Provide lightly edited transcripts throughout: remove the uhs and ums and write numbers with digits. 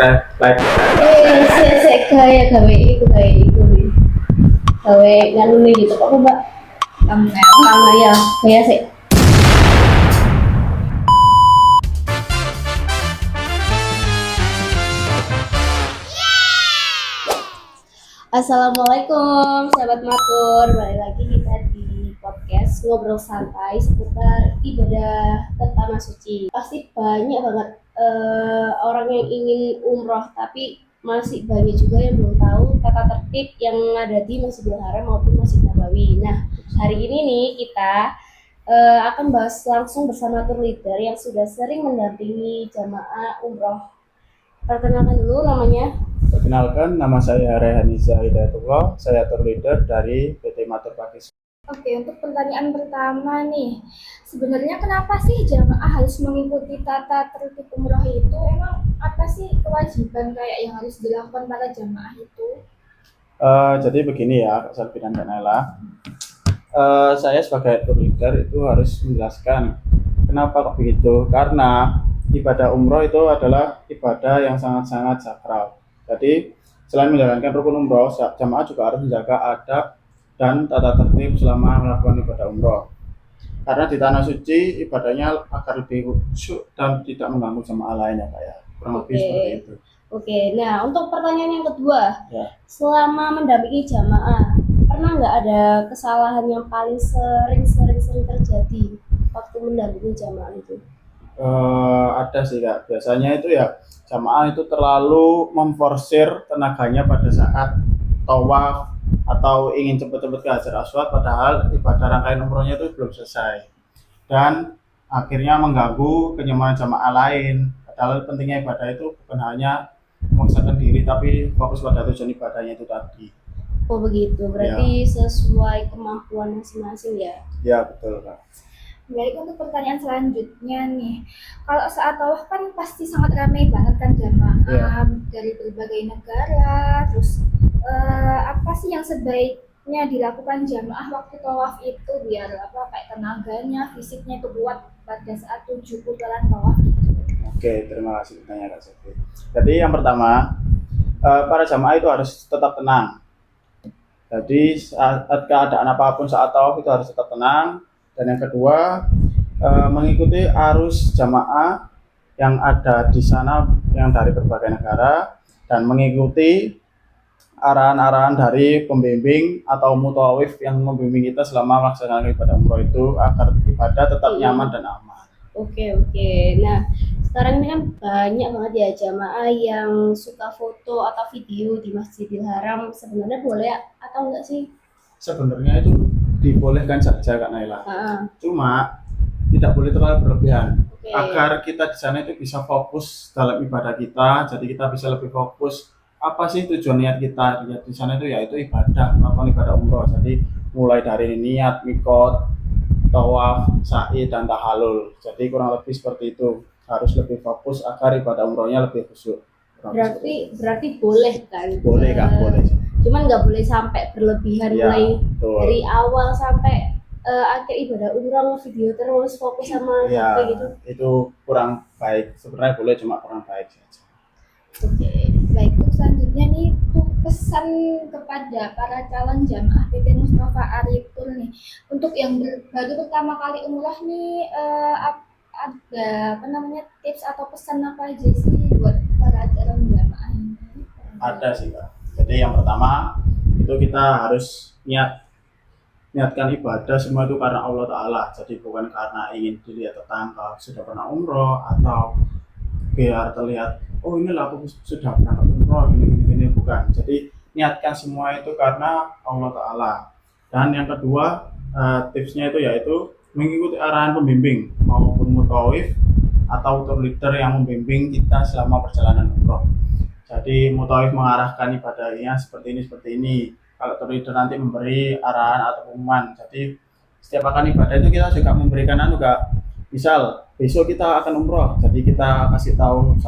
Like Sik gaya gawe nganu gitu kok Mbak. Thumbnail ya, gaya sik. Assalamualaikum sahabat Matur, balik lagi kita di podcast ngobrol santai seputar ibadah ke tanah suci. Pasti banyak banget orang yang ingin umroh, tapi masih banyak juga yang belum tahu tata tertib yang ada di Masjidil Haram maupun Masjid Nabawi. Nah, hari ini nih kita akan bahas langsung bersama tour leader yang sudah sering mendampingi jamaah umroh. Perkenalkan dulu namanya. Perkenalkan, nama saya Rehaniza Hidayatullah, saya tour leader dari PT Matur Pakis. Oke, untuk pertanyaan pertama nih, sebenarnya kenapa sih jamaah harus mengikuti tata tertib umroh itu? Emang apa sih kewajiban kayak yang harus dilakukan para jamaah itu? Jadi begini ya, Kak Salvi dan Kak Naila. Saya sebagai tour leader itu harus menjelaskan kenapa kok begitu. Karena ibadah umroh itu adalah ibadah yang sangat-sangat sakral. Jadi selain menjalankan rukun umroh, jamaah juga harus menjaga adab dan tata tertib selama melakukan ibadah umroh. Karena di tanah suci ibadahnya agar lebih khusyuk dan tidak mengganggu jamaah lain ya Pak ya. Kurang lebih seperti itu. Oke, nah untuk pertanyaan yang kedua, Ya. selama mendampingi jamaah, pernah nggak ada kesalahan yang paling sering terjadi waktu mendampingi jamaah itu? Ada sih Kak, biasanya itu ya jamaah itu terlalu memforsir tenaganya pada saat tawaf atau ingin cepet-cepet ke Hajar Aswad, padahal ibadah rangkaian umrohnya itu belum selesai dan akhirnya mengganggu kenyamanan jamaah lain. Padahal pentingnya ibadah itu bukan hanya memaksakan diri tapi fokus pada tujuan ibadahnya itu tadi. Oh begitu, berarti sesuai kemampuan masing-masing ya? Ya betul Kak. Baik, untuk pertanyaan selanjutnya nih, kalau saat tawaf kan pasti sangat ramai banget kan jamaah dari berbagai negara, terus apa sih yang sebaiknya dilakukan jamaah waktu tawaf itu biar kayak tenaganya, fisiknya itu kuat pada saat tujuh putaran tawaf itu? Oke, terima kasih pertanyaan Kak Sofi. Jadi yang pertama, para jamaah itu harus tetap tenang. Jadi saat keadaan apapun saat tawaf itu harus tetap tenang. Dan yang kedua, mengikuti arus jamaah yang ada di sana yang dari berbagai negara dan mengikuti arahan-arahan dari pembimbing atau mutawif yang membimbing kita selama melaksanakan ibadah umroh itu agar ibadah tetap nyaman dan aman. Oke. Nah, sekarang ini kan banyak banget ya jamaah yang suka foto atau video di Masjidil Haram. Sebenarnya boleh atau enggak sih? Sebenarnya itu dibolehkan saja Kak Naila. Cuma tidak boleh terlalu berlebihan. Agar kita di sana itu bisa fokus dalam ibadah kita, jadi kita bisa lebih fokus apa sih tujuan niat kita di sana itu yaitu ibadah, melakukan ibadah umroh. Jadi mulai dari niat, mikot, tawaf, sa'i dan tahalul. Jadi kurang lebih seperti itu. Harus lebih fokus agar ibadah umrohnya lebih khusyuk. Berarti boleh kan? Boleh Kak, boleh. Cuman nggak boleh sampai berlebihan Ya, mulai betul. dari awal sampai akhir ibadah umroh video terus fokus sama ya, kayak gitu. Itu kurang baik. Sebenarnya boleh, cuma kurang baik saja. Oke, baik. Untuk selanjutnya nih, untuk pesan kepada para calon jamaah PT Mustafa Arifur nih, untuk yang baru pertama kali umroh nih, ada tips atau pesan apa aja sih buat para calon jamaah ini? Ada sih Kak. Jadi yang pertama itu kita harus niatkan ibadah semua itu karena Allah Ta'ala. Jadi bukan karena ingin dilihat tetangga sudah pernah umroh atau biar terlihat oh inilah aku sudah pernah umroh gini, bukan. Jadi niatkan semua itu karena Allah Ta'ala. Dan yang kedua tipsnya itu yaitu mengikuti arahan pembimbing maupun mutawif atau tour leader yang membimbing kita selama perjalanan umroh. Jadi mutawif mengarahkan ibadahnya seperti ini. Kalau tour leader nanti memberi arahan atau pengumuman. Jadi setiap akan ibadah itu kita juga memberikan juga. Misal besok kita akan umroh, jadi kita kasih tahu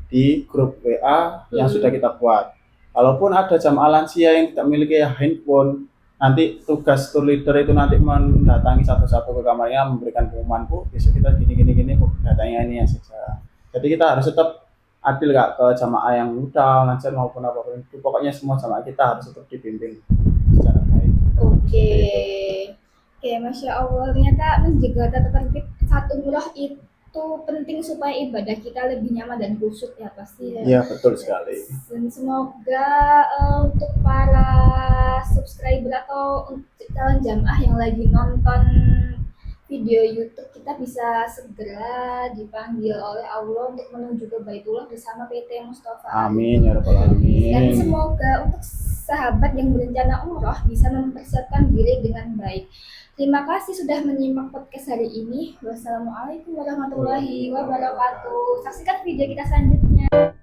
di grup WA yang sudah kita buat. Kalaupun ada jamaah lansia yang tidak memiliki handphone, nanti tugas tour leader itu nanti mendatangi satu-satu ke kamarnya memberikan pengumuman, Bu, besok kita gini, Bu, datanya ini ya saja. Jadi kita harus tetap adil nggak ke jamaah yang muda ngajar maupun apapun itu. Pokoknya semua jamaah kita harus tetap dibimbing secara baik. Oke. Oke, Masya Allah. Ternyata menjaga tata tertib saat umroh itu penting supaya ibadah kita lebih nyaman dan khusyuk ya pasti ya. Iya betul sekali. Dan semoga untuk para subscriber atau untuk calon jamaah yang lagi nonton video YouTube kita bisa segera dipanggil oleh Allah untuk menuju ke Baitullah bersama PT Mustafa. Amin ya rabbal Dan alamin. semoga untuk sahabat yang berencana umroh bisa mempersiapkan diri dengan baik. Terima kasih sudah menyimak podcast hari ini. Wassalamualaikum warahmatullahi wabarakatuh. Saksikan video kita selanjutnya.